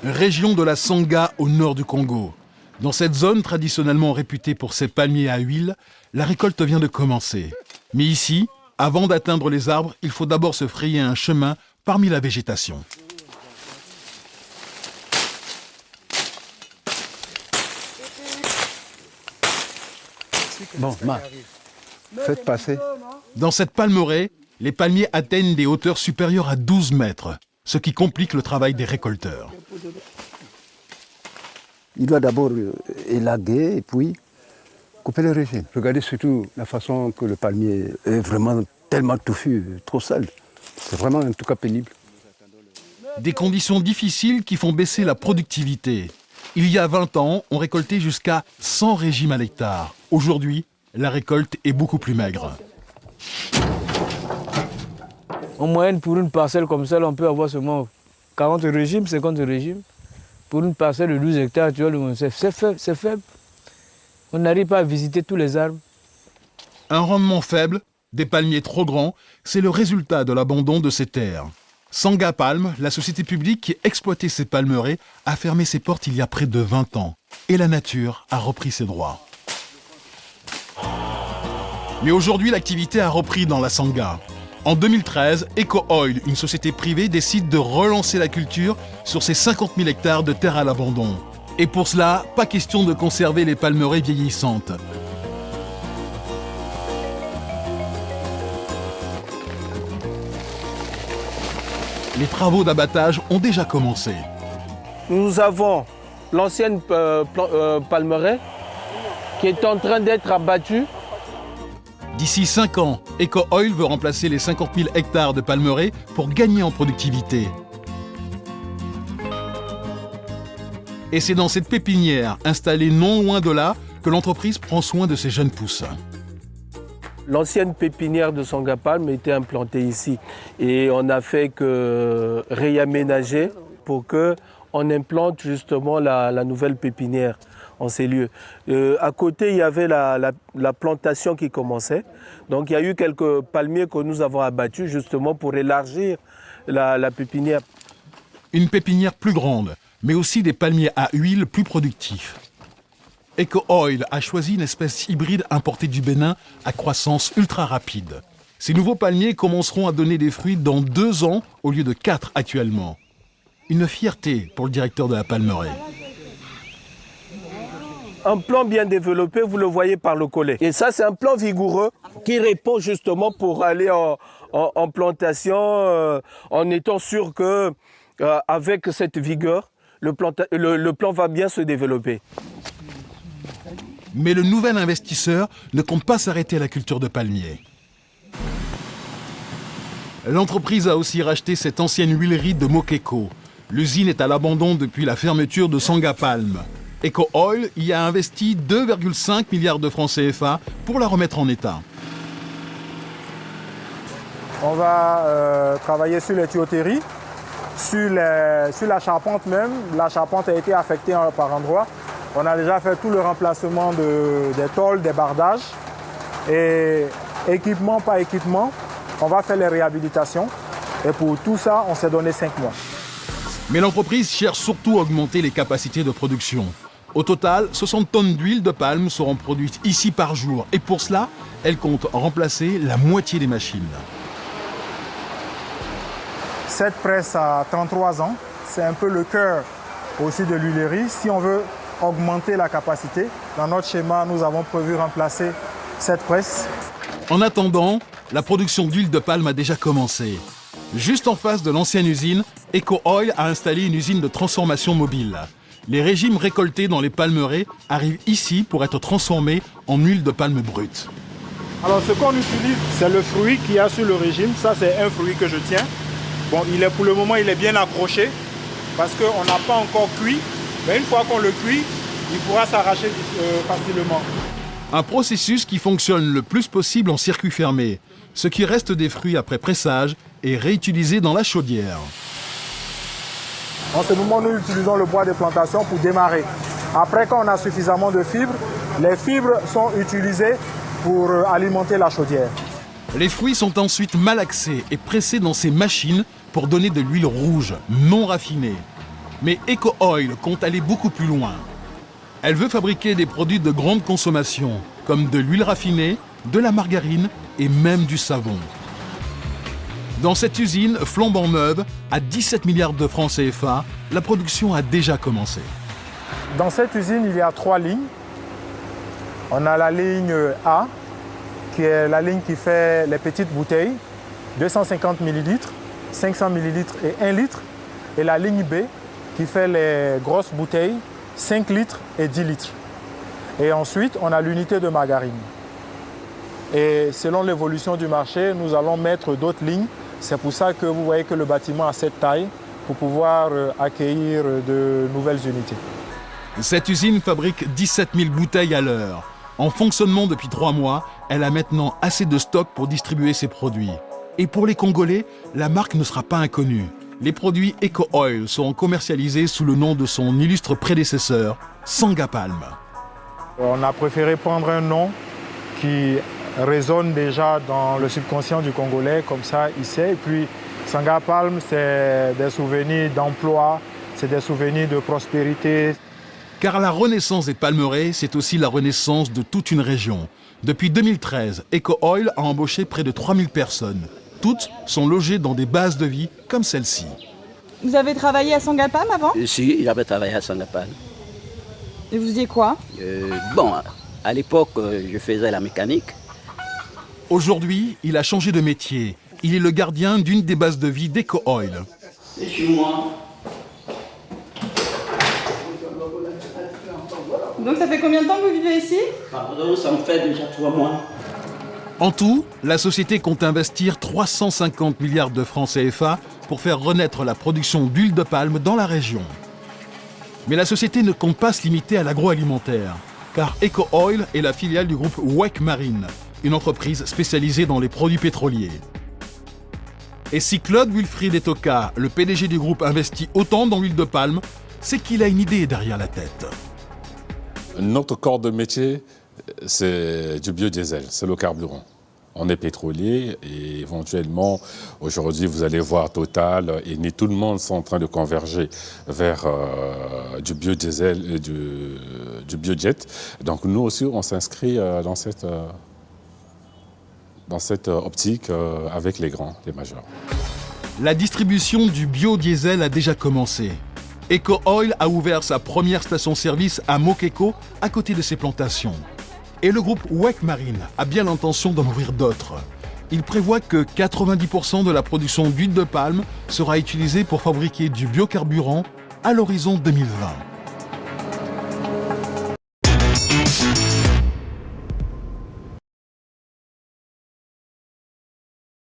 Région de la Sangha au nord du Congo. Dans cette zone traditionnellement réputée pour ses palmiers à huile, la récolte vient de commencer. Mais ici, avant d'atteindre les arbres, il faut d'abord se frayer un chemin parmi la végétation. Bon, faites passer. Dans cette palmeraie, les palmiers atteignent des hauteurs supérieures à 12 mètres, ce qui complique le travail des récolteurs. Il doit d'abord élaguer et puis couper le régime. Regardez surtout la façon que le palmier est vraiment tellement touffu, trop sale. C'est vraiment en tout cas pénible. Des conditions difficiles qui font baisser la productivité. Il y a 20 ans, on récoltait jusqu'à 100 régimes à l'hectare. Aujourd'hui, la récolte est beaucoup plus maigre. En moyenne, pour une parcelle comme ça, on peut avoir seulement 40 régimes, 50 régimes. Pour une parcelle de 12 hectares, tu vois, c'est faible. On n'arrive pas à visiter tous les arbres. Un rendement faible, des palmiers trop grands, c'est le résultat de l'abandon de ces terres. Sangha Palm, la société publique qui exploitait ces palmeraies, a fermé ses portes il y a près de 20 ans. Et la nature a repris ses droits. Mais aujourd'hui, l'activité a repris dans la Sangha. En 2013, Eco Oil, une société privée, décide de relancer la culture sur ses 50 000 hectares de terre à l'abandon. Et pour cela, pas question de conserver les palmeraies vieillissantes. Les travaux d'abattage ont déjà commencé. Nous avons l'ancienne palmeraie qui est en train d'être abattue. D'ici 5 ans, Eco Oil veut remplacer les 50 000 hectares de palmeraies pour gagner en productivité. Et c'est dans cette pépinière, installée non loin de là, que l'entreprise prend soin de ses jeunes pousses. L'ancienne pépinière de Sangha Palm était implantée ici. Et on n'a fait que réaménager pour qu'on implante justement la nouvelle pépinière en ces lieux. À côté, il y avait la plantation qui commençait. Donc il y a eu quelques palmiers que nous avons abattus justement pour élargir la pépinière. Une pépinière plus grande, mais aussi des palmiers à huile plus productifs. Eco Oil a choisi une espèce hybride importée du Bénin à croissance ultra rapide. Ces nouveaux palmiers commenceront à donner des fruits dans 2 ans au lieu de 4 actuellement. Une fierté pour le directeur de la palmeraie. Un plan bien développé, vous le voyez par le collet. Et ça, c'est un plan vigoureux qui répond justement pour aller en plantation en étant sûr que avec cette vigueur, le plan va bien se développer. Mais le nouvel investisseur ne compte pas s'arrêter à la culture de palmiers. L'entreprise a aussi racheté cette ancienne huilerie de Mokeko. L'usine est à l'abandon depuis la fermeture de Sangha Palm. Eco Oil y a investi 2,5 milliards de francs CFA pour la remettre en état. On va travailler sur les tuyauteries, sur la charpente même. La charpente a été affectée par endroits. On a déjà fait tout le remplacement des tôles, des bardages. Et équipement par équipement, on va faire les réhabilitations. Et pour tout ça, on s'est donné 5 mois. Mais l'entreprise cherche surtout à augmenter les capacités de production. Au total, 60 tonnes d'huile de palme seront produites ici par jour. Et pour cela, elle compte remplacer la moitié des machines. Cette presse a 33 ans. C'est un peu le cœur aussi de l'huilerie. Si on veut augmenter la capacité, dans notre schéma, nous avons prévu remplacer cette presse. En attendant, la production d'huile de palme a déjà commencé. Juste en face de l'ancienne usine, Eco Oil a installé une usine de transformation mobile. Les régimes récoltés dans les palmeraies arrivent ici pour être transformés en huile de palme brute. Alors ce qu'on utilise, c'est le fruit qu'il y a sur le régime. Ça, c'est un fruit que je tiens. Bon, pour le moment, il est bien accroché parce qu'on n'a pas encore cuit. Mais une fois qu'on le cuit, il pourra s'arracher facilement. Un processus qui fonctionne le plus possible en circuit fermé. Ce qui reste des fruits après pressage est réutilisé dans la chaudière. En ce moment, nous utilisons le bois de plantation pour démarrer. Après, quand on a suffisamment de fibres, les fibres sont utilisées pour alimenter la chaudière. Les fruits sont ensuite malaxés et pressés dans ces machines pour donner de l'huile rouge, non raffinée. Mais Eco Oil compte aller beaucoup plus loin. Elle veut fabriquer des produits de grande consommation, comme de l'huile raffinée, de la margarine et même du savon. Dans cette usine flambant neuve, à 17 milliards de francs CFA, la production a déjà commencé. Dans cette usine, il y a 3 lignes. On a la ligne A, qui est la ligne qui fait les petites bouteilles, 250 ml, 500 ml et 1 litre. Et la ligne B, qui fait les grosses bouteilles, 5 litres et 10 litres. Et ensuite, on a l'unité de margarine. Et selon l'évolution du marché, nous allons mettre d'autres lignes. C'est pour ça que vous voyez que le bâtiment a cette taille pour pouvoir accueillir de nouvelles unités. Cette usine fabrique 17 000 bouteilles à l'heure. En fonctionnement depuis 3 mois, elle a maintenant assez de stock pour distribuer ses produits. Et pour les Congolais, la marque ne sera pas inconnue. Les produits Eco Oil seront commercialisés sous le nom de son illustre prédécesseur, Sangapalm. On a préféré prendre un nom qui résonne déjà dans le subconscient du Congolais, comme ça il sait. Et puis Sangapalm, c'est des souvenirs d'emploi, c'est des souvenirs de prospérité. Car la renaissance des palmeraies, c'est aussi la renaissance de toute une région. Depuis 2013, Eco Oil a embauché près de 3000 personnes. Toutes sont logées dans des bases de vie comme celle-ci. Vous avez travaillé à Sangapalm avant? Si, j'avais travaillé à Sangapalm. Et vous faisiez quoi? À l'époque, je faisais la mécanique. Aujourd'hui, il a changé de métier. Il est le gardien d'une des bases de vie d'Eco Oil. Et chez moi. Donc ça fait combien de temps que vous vivez ici? Pardon, ça me fait déjà 3 mois. En tout, la société compte investir 350 milliards de francs CFA pour faire renaître la production d'huile de palme dans la région. Mais la société ne compte pas se limiter à l'agroalimentaire, car Eco Oil est la filiale du groupe WEC Marine, une entreprise spécialisée dans les produits pétroliers. Et si Claude Wilfried Etoka, le PDG du groupe, investit autant dans l'huile de palme, c'est qu'il a une idée derrière la tête. Notre corps de métier, c'est du biodiesel, c'est le carburant. On est pétrolier et éventuellement, aujourd'hui, vous allez voir Total et tout le monde sont en train de converger vers du biodiesel et du biojet. Donc nous aussi, on s'inscrit dans cette optique avec les grands, les majeurs. La distribution du biodiesel a déjà commencé. Eco Oil a ouvert sa première station-service à Mokeko, à côté de ses plantations. Et le groupe WEC Marine a bien l'intention d'en ouvrir d'autres. Il prévoit que 90% de la production d'huile de palme sera utilisée pour fabriquer du biocarburant à l'horizon 2020.